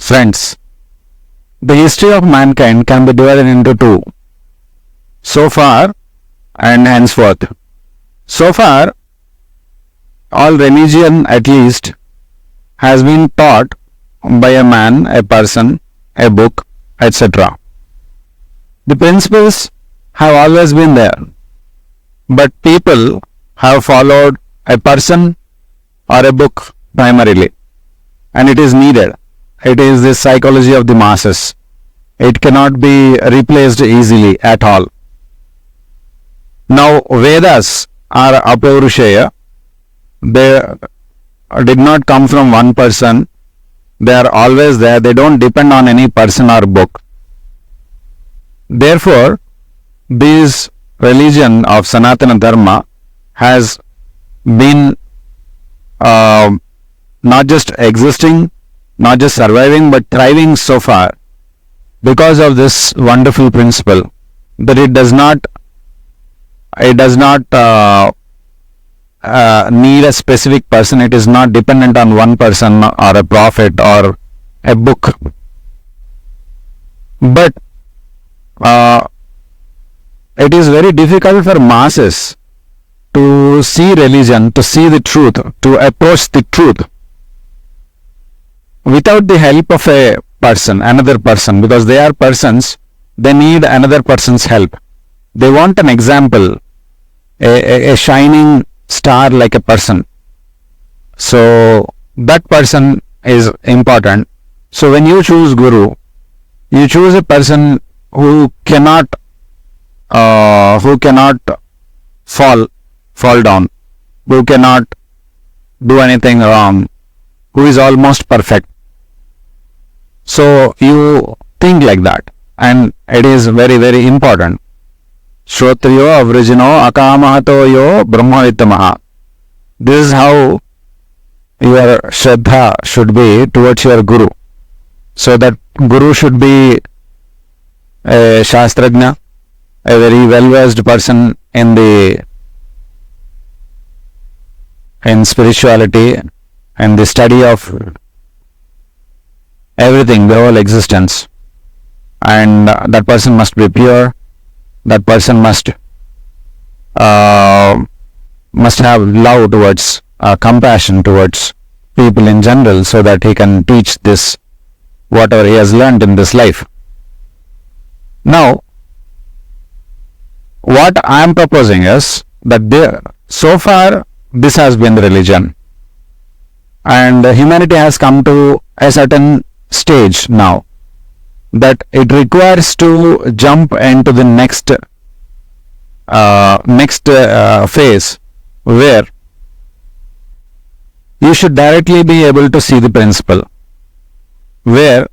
Friends, the history of mankind can be divided into two, so far and henceforth. So far, all religion at least has been taught by a man, a person, a book, etc. The principles have always been there, but people have followed a person or a book primarily, and it is needed. It is the psychology of the masses. It cannot be replaced easily at all. Now, Vedas are Apaurushaya. They did not come from one person. They are always there. They don't depend on any person or book. Therefore, this religion of Sanatana Dharma has been not just existing, not just surviving, but thriving so far because of this wonderful principle that it does not need a specific person. It is not dependent on one person or a prophet or a book. But it is very difficult for masses to see religion, to see the truth, to approach the truth without the help of a person, another person, because they are persons. They need another person's help. They want an example, a shining star like a person. So that person is important. So when you choose Guru, you choose a person who cannot fall down, who cannot do anything wrong, who is almost perfect. So you think like that, and it is very, very important. Shrotriyo avrijino akamahato yo brahmavittamaha. This is how your Shraddha should be towards your Guru. So that Guru should be a Shastrajna, a very well-versed person in spirituality and the study of everything, the whole existence. And that person must be pure. That person must have love towards, compassion towards people in general, so that he can teach this, whatever he has learned in this life. Now, what I am proposing is that so far this has been the religion, and humanity has come to a certain stage now that it requires to jump into the next phase, where you should directly be able to see the principle, where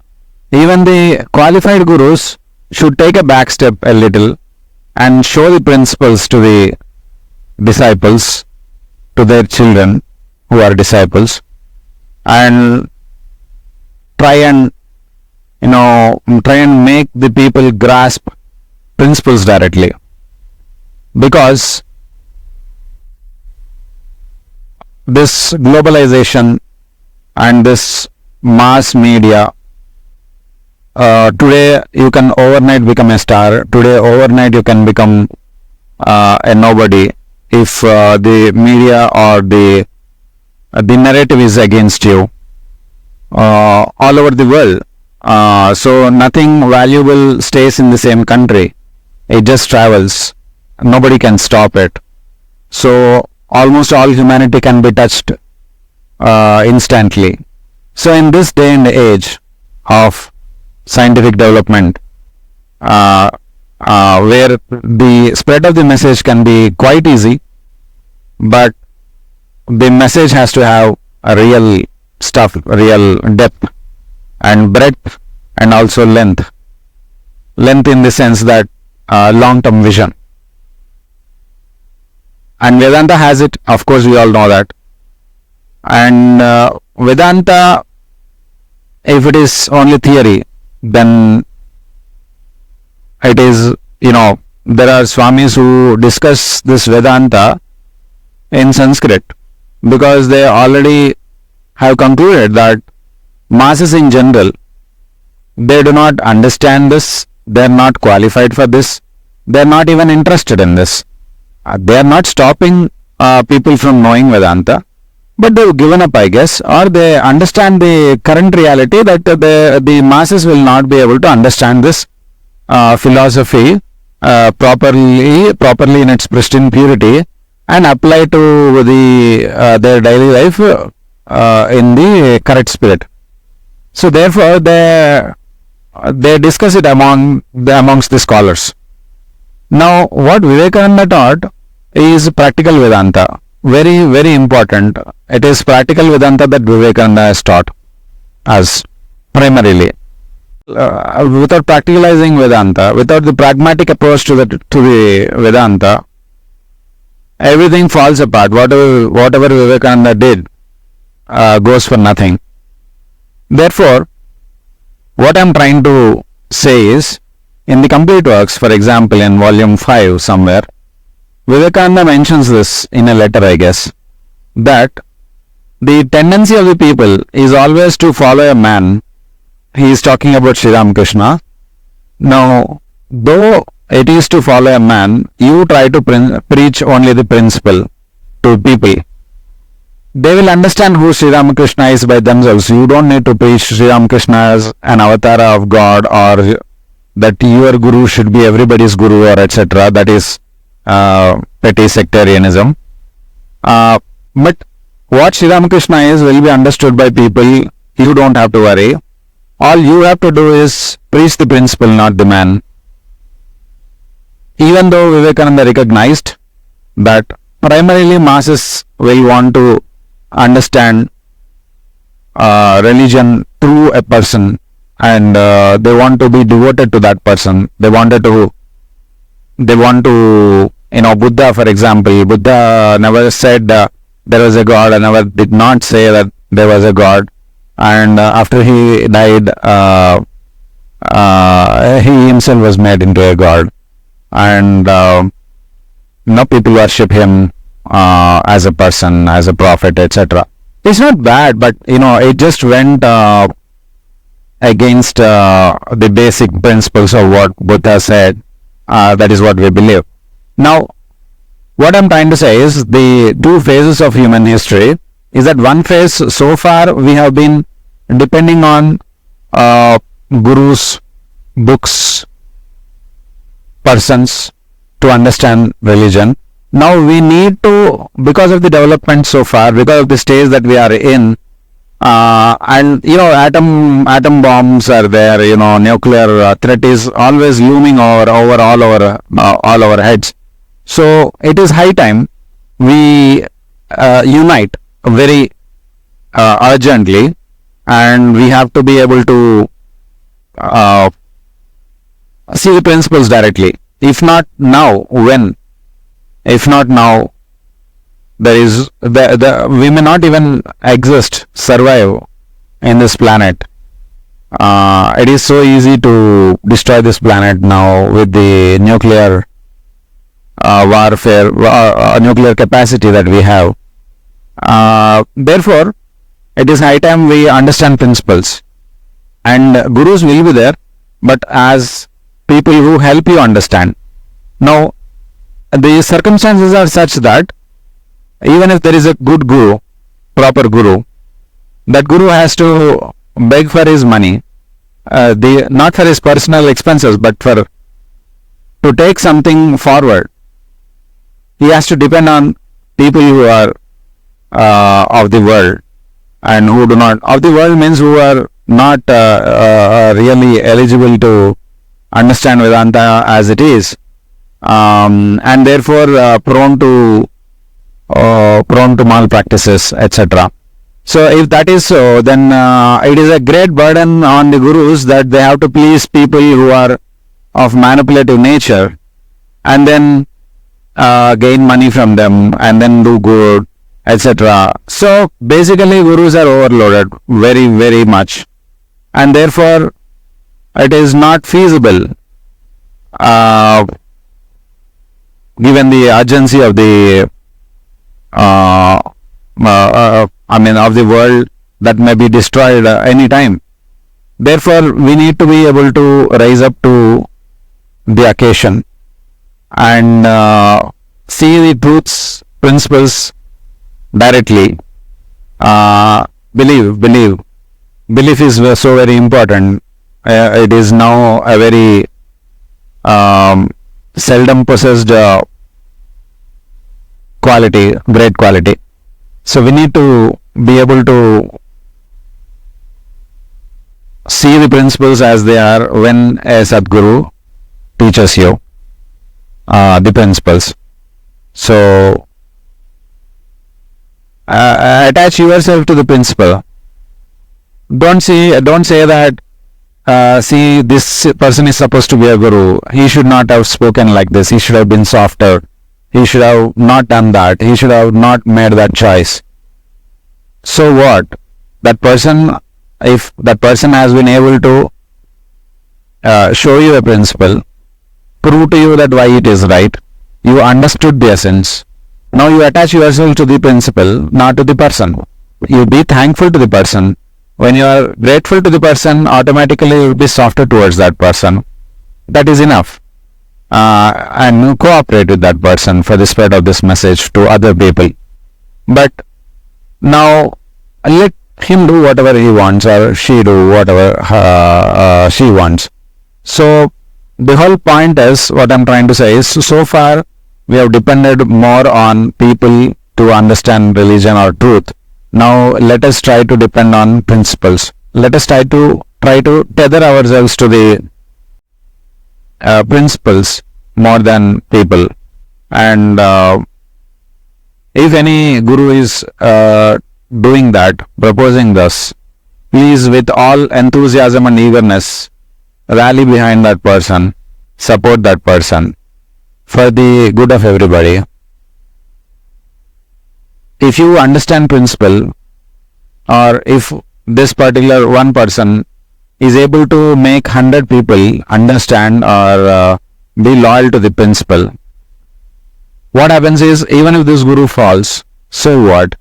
even the qualified gurus should take a back step a little and show the principles to the disciples, to their children who are disciples, and try and make the people grasp principles directly. Because this globalization and this mass media, today you can overnight become a star. Today overnight you can become a nobody if the media or the narrative is against you all over the world. So nothing valuable stays in the same country. It just travels. Nobody can stop it. So almost all humanity can be touched instantly. So in this day and age of scientific development, where the spread of the message can be quite easy, but the message has to have a real stuff, real depth and breadth, and also length in the sense that long-term vision. And Vedanta has it, of course, we all know that. And Vedanta, if it is only theory, then it is, there are Swamis who discuss this Vedanta in Sanskrit, because they already have concluded that masses in general they do not understand this, they are not qualified for this, they are not even interested in this. They are not stopping people from knowing Vedanta, but they've given up, I guess, or they understand the current reality that the masses will not be able to understand this philosophy properly in its pristine purity and apply to their daily life in the correct spirit. So therefore they discuss it amongst the scholars. Now what Vivekananda taught is practical Vedanta. Very, very important. It is practical Vedanta that Vivekananda has taught us primarily. Without practicalizing Vedanta, without the pragmatic approach to the Vedanta, everything falls apart. Whatever Vivekananda did goes for nothing. Therefore, what I am trying to say is, in the complete works, for example, in volume 5 somewhere, Vivekananda mentions this in a letter, I guess, that the tendency of the people is always to follow a man. He is talking about Sri Ramakrishna. Now, though it is to follow a man, you try to preach only the principle to people. They will understand who Sri Ramakrishna is by themselves. You don't need to preach Sri Ramakrishna as an avatar of God, or that your guru should be everybody's guru, or etc. That is petty sectarianism. But what Sri Ramakrishna is will be understood by people. You don't have to worry. All you have to do is preach the principle, not the man. Even though Vivekananda recognized that primarily masses will want to understand religion through a person, and they want to be devoted to that person. They want to, Buddha, for example, Buddha never said there was a God, and never did not say that there was a God. And after he died, he himself was made into a god, and now people worship him as a person, as a prophet, etc. It's not bad, but it just went against the basic principles of what Buddha said. That is what we believe. Now, what I'm trying to say is, the two phases of human history is that one phase, so far we have been depending on gurus, books, persons to understand religion. Now we need to, because of the development so far, because of the stage that we are in, and atom bombs are there, nuclear threat is always looming over all our heads. So it is high time we unite very urgently, and we have to be able to see the principles directly. If not now, when? If not now, there is we may not even survive in this planet. It is so easy to destroy this planet now with the nuclear warfare, nuclear capacity that we have. Therefore, it is high time we understand principles, and gurus will be there, but as people who help you understand. Now, the circumstances are such that even if there is a good guru, proper guru, that guru has to beg for his money, not for his personal expenses, but to take something forward. He has to depend on people who are of the world, and who do not. Of the world means who are not really eligible to understand Vedanta as it is, and therefore prone to malpractices, etc. So if that is so, then it is a great burden on the gurus that they have to please people who are of manipulative nature, and then gain money from them, and then do good, etc. So basically gurus are overloaded very, very much, and therefore it is not feasible, given the urgency of the of the world that may be destroyed any time. Therefore, we need to be able to rise up to the occasion and see the truths, principles directly. Belief is so very important. It is now a very seldom possessed quality, great quality. So we need to be able to see the principles as they are when a Sadguru teaches you the principles. So attach yourself to the principle. Don't say that see, this person is supposed to be a guru, he should not have spoken like this, he should have been softer, he should have not done that, he should have not made that choice. So what? That person, if that person has been able to show you a principle, prove to you that why it is right, you understood the essence, now you attach yourself to the principle, not to the person. You be thankful to the person. When you are grateful to the person, automatically you will be softer towards that person. That is enough. And cooperate with that person for the spread of this message to other people. But now let him do whatever he wants, or she do whatever she wants. So the whole point is, what I'm trying to say is, so far we have depended more on people to understand religion or truth. Now let us try to depend on principles. Let us try to tether ourselves to the principles more than people. And if any guru is doing that, proposing this, please, with all enthusiasm and eagerness, rally behind that person, support that person for the good of everybody. If you understand principle, or if this particular one person is able to make 100 people understand or be loyal to the principle, what happens is, even if this guru falls, so what?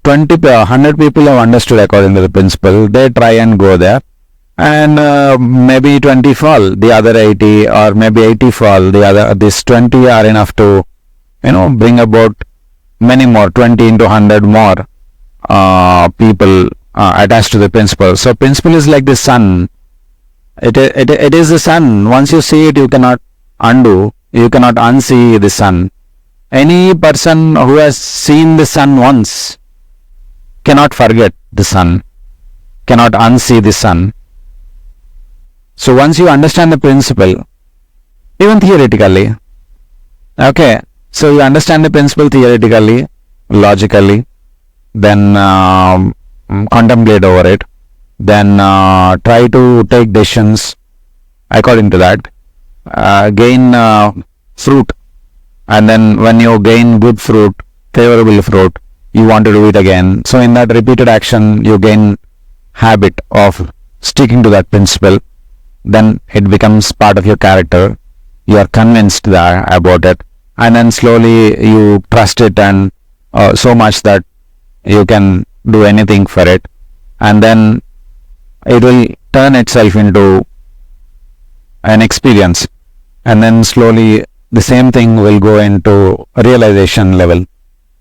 100 people have understood according to the principle, they try and go there, and maybe 20 fall, the other 80, or maybe 80 fall, this 20 are enough to bring about many more, 20 into 100 more people attached to the principle. So principle is like the sun. It is the sun. Once you see it, you cannot undo, you cannot unsee the sun. Any person who has seen the sun once cannot forget the sun, cannot unsee the sun. So once you understand the principle, even theoretically, okay, so you understand the principle theoretically, logically, then contemplate over it, then try to take decisions according to that, gain fruit, and then when you gain good fruit, favorable fruit, you want to do it again. So in that repeated action, you gain habit of sticking to that principle. Then it becomes part of your character. You are convinced about it, and then slowly you trust it, and so much that you can do anything for it, and then it will turn itself into an experience, and then slowly the same thing will go into realization level.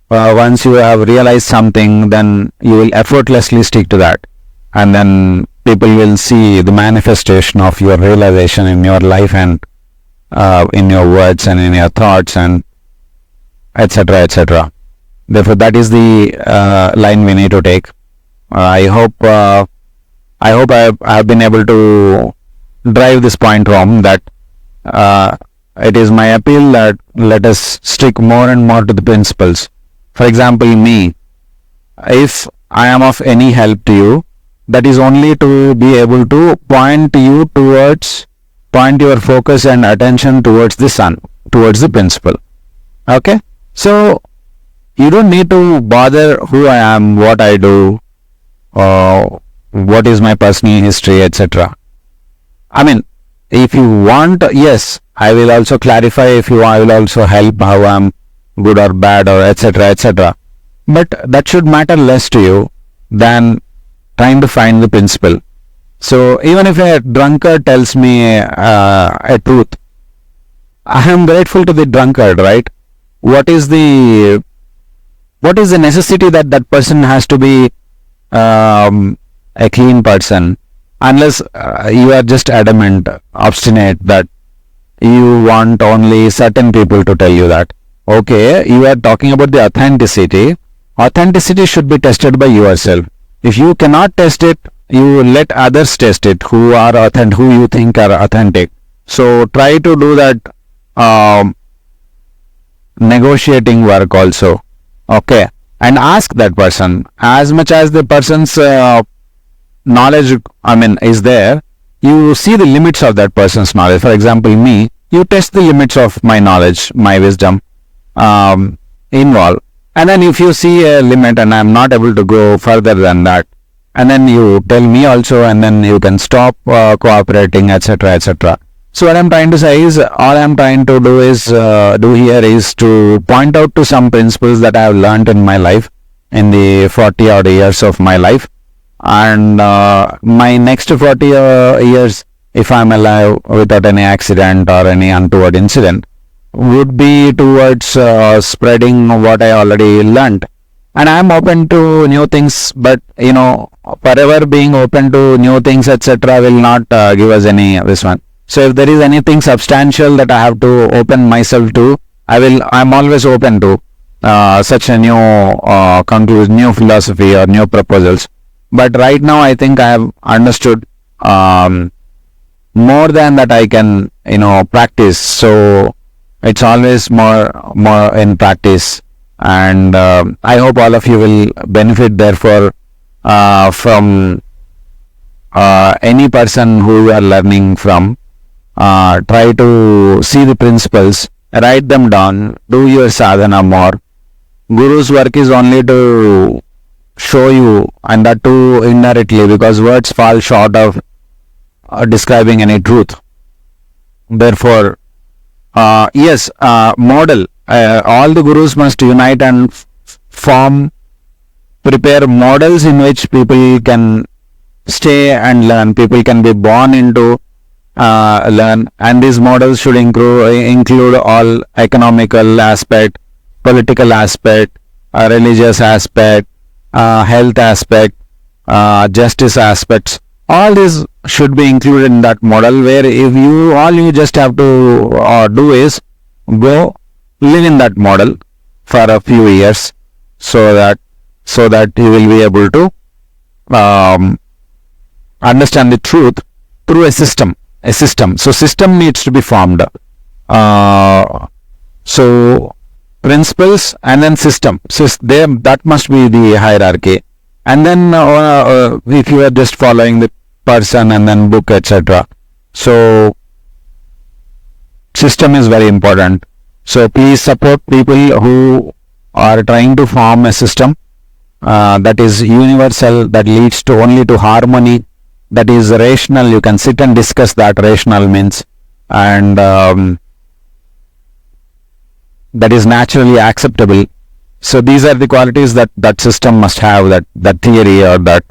Once you have realized something, then you will effortlessly stick to that, and then people will see the manifestation of your realization in your life, and in your words and in your thoughts, and etc., etc. Therefore, that is the line we need to take. I hope I have been able to drive this point home, that it is my appeal that let us stick more and more to the principles. For example, me, if I am of any help to you, that is only to be able to point your focus and attention towards the sun, towards the principle. Okay? So you don't need to bother who I am, what I do, what is my personal history, etc. I mean, if you want, yes, I will also clarify, if you want, I will also help how I am good or bad, or etc., etc. But that should matter less to you than trying to find the principle. So even if a drunkard tells me a truth, I am grateful to the drunkard, right? What is the necessity that that person has to be a clean person, unless you are just adamant, obstinate that you want only certain people to tell you that. Okay, you are talking about the authenticity. Authenticity should be tested by yourself. If you cannot test it, you let others test it who are authentic, who you think are authentic. So try to do that negotiating work also. Okay, and ask that person as much as the person's knowledge, is there. You see the limits of that person's knowledge. For example, me, you test the limits of my knowledge, my wisdom involved, and then if you see a limit and I'm not able to go further than that, and then you tell me also, and then you can stop cooperating, etc., etc. So what I'm trying to say is, all I'm trying to do here is to point out to some principles that I have learned in my life, in the 40 odd years of my life, and my next 40 years, if I'm alive without any accident or any untoward incident, would be towards spreading what I already learned. And I'm open to new things, but forever being open to new things, etc., will not give us any this one. So if there is anything substantial that I have to open myself to, I'm always open to such a new conclusion, new philosophy or new proposals. But right now I think I have understood more than that I can practice. So it's always more in practice, and I hope all of you will benefit therefore from any person who you are learning from. Try to see the principles, write them down, do your sadhana more. Guru's work is only to show you, and that too indirectly, because words fall short of describing any truth. Therefore, yes, model. All the gurus must unite and prepare models in which people can stay and learn. People can be born into learn, and these models should include all economical aspect, political aspect, religious aspect, health aspect, justice aspects. All these should be included in that model, where if you just have to do is go live in that model for a few years, so that you will be able to understand the truth through a system. So system needs to be formed. So principles and then system. That must be the hierarchy. And then if you are just following the person and then book, etc. So system is very important. So please support people who are trying to form a system that is universal, that leads to only to harmony, that is rational. You can sit and discuss that rational means, and that is naturally acceptable. So these are the qualities that system must have, that theory or that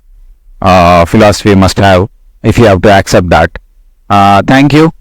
philosophy must have, if you have to accept that. Thank you.